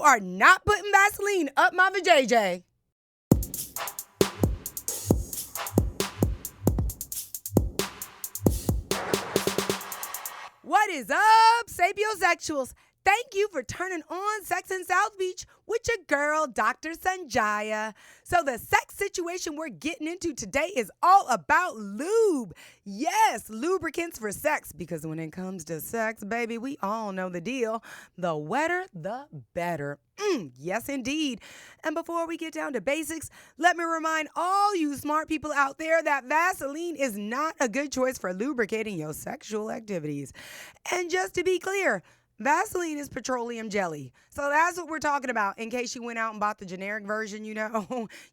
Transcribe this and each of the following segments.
are not putting Vaseline up my vajayjay. What is up, sapiosexuals? Thank you for turning on Sex in South Beach with your girl, Dr. Sanjaya. So the sex situation we're getting into today is all about lube. Yes, lubricants for sex, because when it comes to sex, baby, we all know the deal. The wetter, the better. Yes, indeed. And before we get down to basics, let me remind all you smart people out there that Vaseline is not a good choice for lubricating your sexual activities. And just to be clear, Vaseline is petroleum jelly. So that's what we're talking about. In case you went out and bought the generic version, you're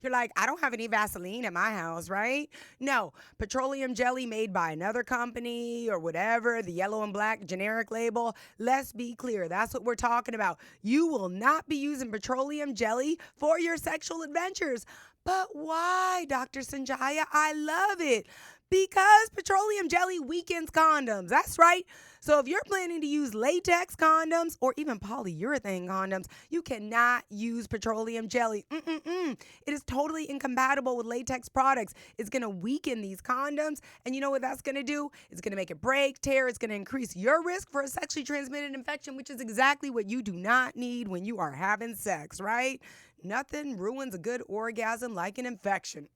like, I don't have any Vaseline at my house, right? No, petroleum jelly made by another company or whatever, the yellow and black generic label. Let's be clear. That's what we're talking about. You will not be using petroleum jelly for your sexual adventures. But why, Dr. Sanjaya? I love it. Because petroleum jelly weakens condoms. That's right. So if you're planning to use latex condoms or even polyurethane condoms, you cannot use petroleum jelly. It is totally incompatible with latex products. It's going to weaken these condoms. And you know what that's going to do? It's going to make it break, tear. It's going to increase your risk for a sexually transmitted infection, which is exactly what you do not need when you are having sex, right? Nothing ruins a good orgasm like an infection.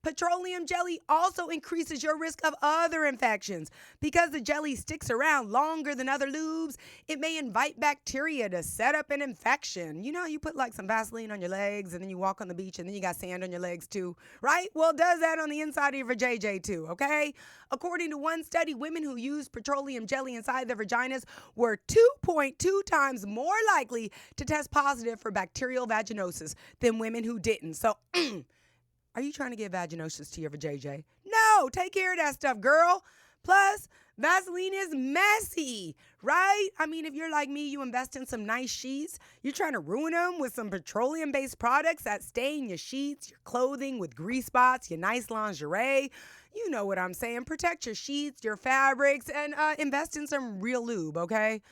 Petroleum jelly also increases your risk of other infections. Because the jelly sticks around longer than other lubes, it may invite bacteria to set up an infection. You know, you put like some Vaseline on your legs and then you walk on the beach and then you got sand on your legs too, right? Well, it does that on the inside of your vajayjay too, okay? According to one study, women who used petroleum jelly inside their vaginas were 2.2 times more likely to test positive for bacterial vaginosis than women who didn't. So, are you trying to get vaginosis to your vajayjay? No, take care of that stuff, girl. Plus, Vaseline is messy, right? I mean, if you're like me, you invest in some nice sheets. You're trying to ruin them with some petroleum-based products that stain your sheets, your clothing with grease spots, your nice lingerie. You know what I'm saying. Protect your sheets, your fabrics, and invest in some real lube, okay?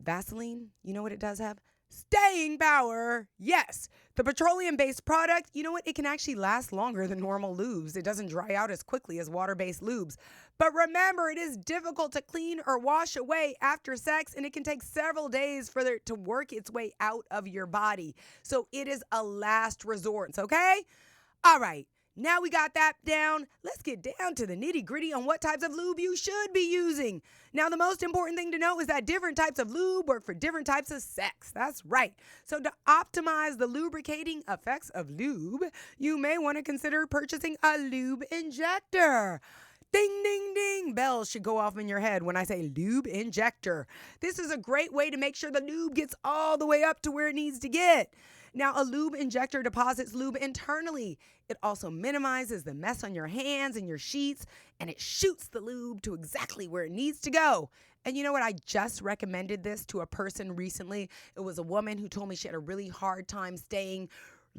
Vaseline, you know what it does have? Staying power. Yes, the petroleum-based product, you know what? It can actually last longer than normal lubes. It doesn't dry out as quickly as water-based lubes. But remember, it is difficult to clean or wash away after sex, and it can take several days for it to work its way out of your body. So it is a last resort, okay? All right. Now we got that down, let's get down to the nitty-gritty on what types of lube you should be using. Now, the most important thing to know is that different types of lube work for different types of sex. That's right. So to optimize the lubricating effects of lube, you may want to consider purchasing a lube injector. Ding, ding, ding. Bells should go off in your head when I say lube injector. This is a great way to make sure the lube gets all the way up to where it needs to get. Now, a lube injector deposits lube internally. It also minimizes the mess on your hands and your sheets, and it shoots the lube to exactly where it needs to go. And you know what? I just recommended this to a person recently. It was a woman who told me she had a really hard time staying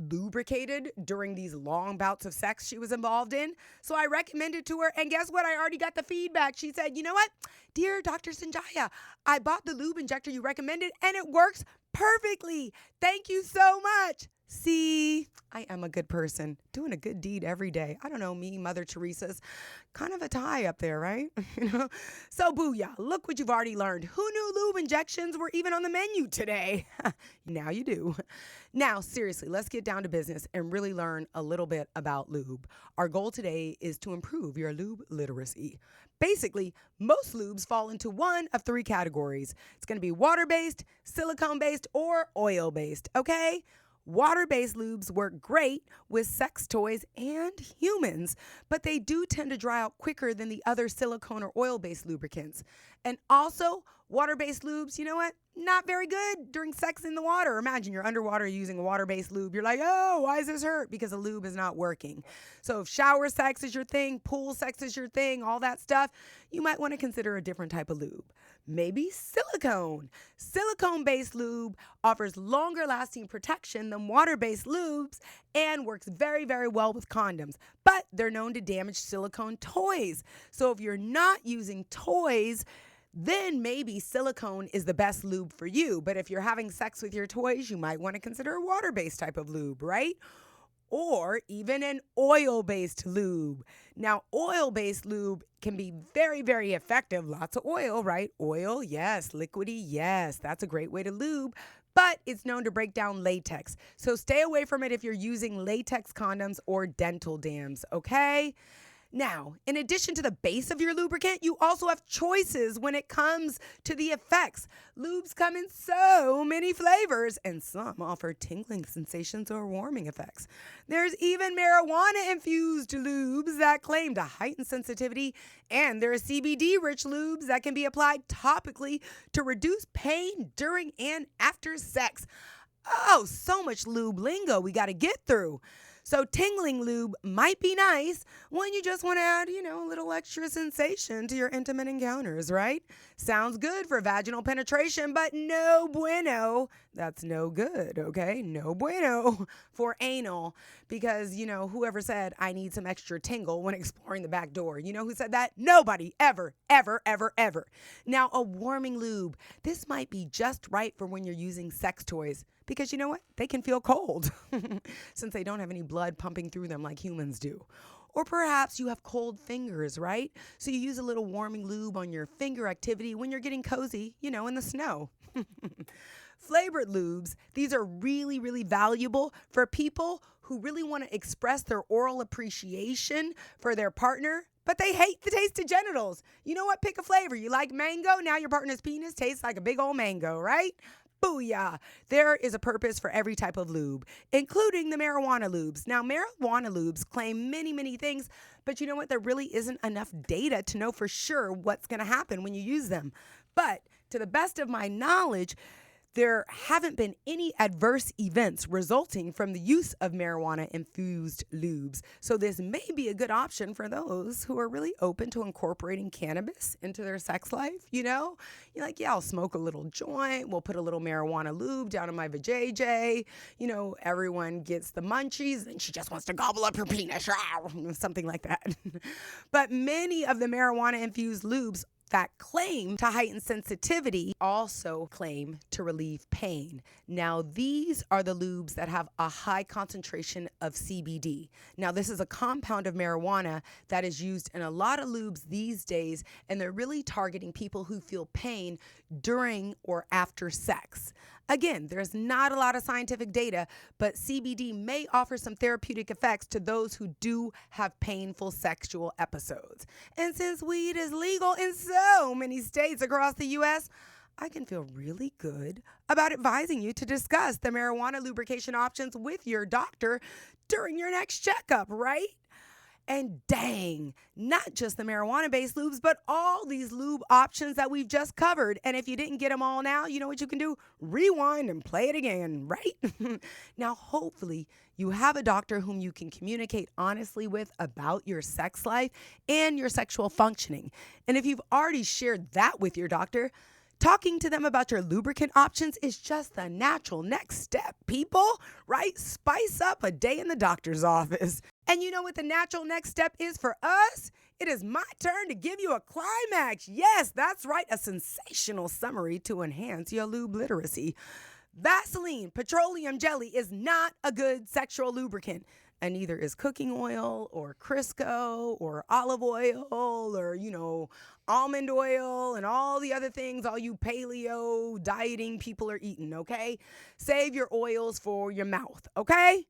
lubricated during these long bouts of sex she was involved in. So I recommended to her, and guess what? I already got the feedback. She said, you know what? Dear Dr. Sanjaya, I bought the lube injector you recommended, and it works perfectly. Thank you so much. See, I am a good person, doing a good deed every day. I don't know, me, Mother Teresa's kind of a tie up there, right? So booyah, look what you've already learned. Who knew lube injections were even on the menu today? Now you do. Now, seriously, let's get down to business and really learn a little bit about lube. Our goal today is to improve your lube literacy. Basically, most lubes fall into one of three categories. It's going to be water-based, silicone-based, or oil-based, okay? Water-based lubes work great with sex toys and humans, but they do tend to dry out quicker than the other silicone or oil-based lubricants. And also, water-based lubes, you know what? Not very good during sex in the water. Imagine you're underwater using a water-based lube. You're like, oh, why does this hurt? Because the lube is not working. So if shower sex is your thing, pool sex is your thing, all that stuff, you might want to consider a different type of lube. Maybe silicone. Silicone-based lube offers longer lasting protection than water-based lubes and works very, very well with condoms. But they're known to damage silicone toys. So if you're not using toys, then maybe silicone is the best lube for you. But if you're having sex with your toys, you might want to consider a water-based type of lube, right? Or even an oil-based lube. Now, oil-based lube can be very, very effective. Lots of oil, right? Oil, yes. Liquidy, yes. That's a great way to lube. But it's known to break down latex. So stay away from it if you're using latex condoms or dental dams, okay? Now, in addition to the base of your lubricant, you also have choices when it comes to the effects. Lubes come in so many flavors, and some offer tingling sensations or warming effects. There's even marijuana-infused lubes that claim to heighten sensitivity, and there are CBD-rich lubes that can be applied topically to reduce pain during and after sex. Oh, so much lube lingo we got to get through. So tingling lube might be nice when you just want to add, a little extra sensation to your intimate encounters, right? Sounds good for vaginal penetration, but no bueno. That's no good, okay? No bueno for anal because, whoever said I need some extra tingle when exploring the back door? You know who said that? Nobody, ever, ever, ever, ever. Now, a warming lube. This might be just right for when you're using sex toys. Because you know what? They can feel cold since they don't have any blood pumping through them like humans do. Or perhaps you have cold fingers, right? So you use a little warming lube on your finger activity when you're getting cozy, in the snow. Flavored lubes, these are really, really valuable for people who really want to express their oral appreciation for their partner, but they hate the taste of genitals. You know what? Pick a flavor. You like mango? Now your partner's penis tastes like a big old mango, right? Booyah! There is a purpose for every type of lube, including the marijuana lubes. Now, marijuana lubes claim many, many things, but you know what? There really isn't enough data to know for sure what's going to happen when you use them. But to the best of my knowledge, there haven't been any adverse events resulting from the use of marijuana-infused lubes. So this may be a good option for those who are really open to incorporating cannabis into their sex life, You're like, yeah, I'll smoke a little joint. We'll put a little marijuana lube down in my vajayjay. Everyone gets the munchies and she just wants to gobble up her penis, something like that. But many of the marijuana-infused lubes that claim to heighten sensitivity also claim to relieve pain. Now, these are the lubes that have a high concentration of CBD. Now, this is a compound of marijuana that is used in a lot of lubes these days, and they're really targeting people who feel pain during or after sex. Again, there's not a lot of scientific data, but CBD may offer some therapeutic effects to those who do have painful sexual episodes. And since weed is legal in so many states across the U.S., I can feel really good about advising you to discuss the marijuana lubrication options with your doctor during your next checkup, right? And dang, not just the marijuana-based lubes, but all these lube options that we've just covered. And if you didn't get them all now, you know what you can do? Rewind and play it again, right? Now, hopefully, you have a doctor whom you can communicate honestly with about your sex life and your sexual functioning. And if you've already shared that with your doctor, talking to them about your lubricant options is just the natural next step, people, right? Spice up a day in the doctor's office. And you know what the natural next step is for us? It is my turn to give you a climax. Yes, that's right, a sensational summary to enhance your lube literacy. Vaseline Petroleum Jelly is not a good sexual lubricant. And neither is cooking oil or Crisco or olive oil or, almond oil and all the other things all you paleo dieting people are eating, okay? Save your oils for your mouth, okay?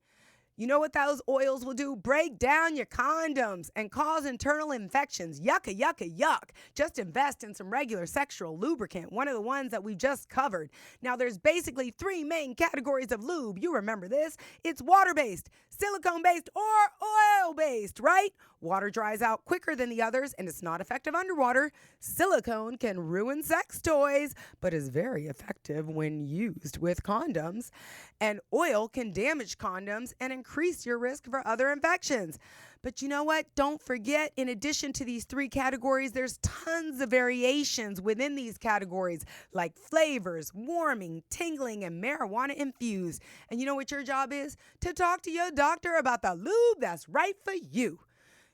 You know what those oils will do? Break down your condoms and cause internal infections. Yucca, yucca, yuck. Just invest in some regular sexual lubricant, one of the ones that we just covered. Now, there's basically 3 main categories of lube. You remember this. It's water-based, silicone-based, or oil-based, right? Water dries out quicker than the others, and it's not effective underwater. Silicone can ruin sex toys, but is very effective when used with condoms. And oil can damage condoms and increase your risk for other infections. But you know what? Don't forget, in addition to these 3 categories, there's tons of variations within these categories, like flavors, warming, tingling, and marijuana infused. And you know what your job is? To talk to your doctor about the lube that's right for you.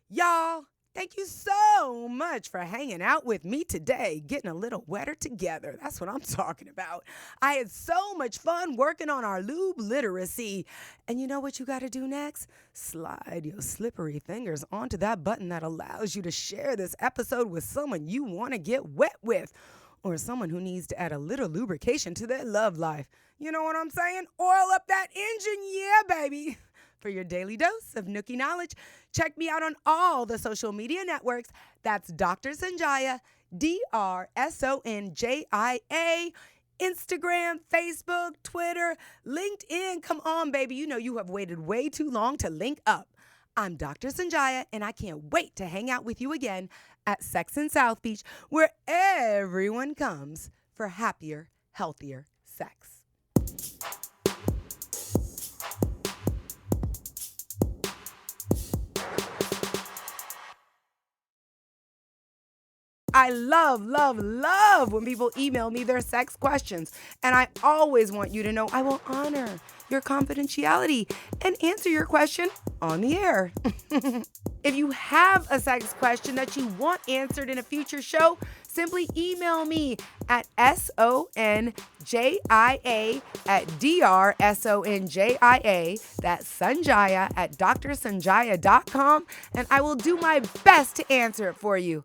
Y'all, Thank you so much for hanging out with me today, getting a little wetter together. That's what I'm talking about. I had so much fun working on our lube literacy. And you know what you got to do next? Slide your slippery fingers onto that button that allows you to share this episode with someone you want to get wet with, or someone who needs to add a little lubrication to their love life. You know what I'm saying? Oil up that engine, yeah, baby. For your daily dose of Nookie knowledge, check me out on all the social media networks. That's Dr. Sanjaya, DrSonjia, Instagram, Facebook, Twitter, LinkedIn. Come on, baby. You know you have waited way too long to link up. I'm Dr. Sanjaya, and I can't wait to hang out with you again at Sex in South Beach, where everyone comes for happier, healthier sex. I love when people email me their sex questions. And I always want you to know I will honor your confidentiality and answer your question on the air. If you have a sex question that you want answered in a future show, simply email me at sonjia@drsonjia, that's Sanjaya at drsanjaya.com, and I will do my best to answer it for you.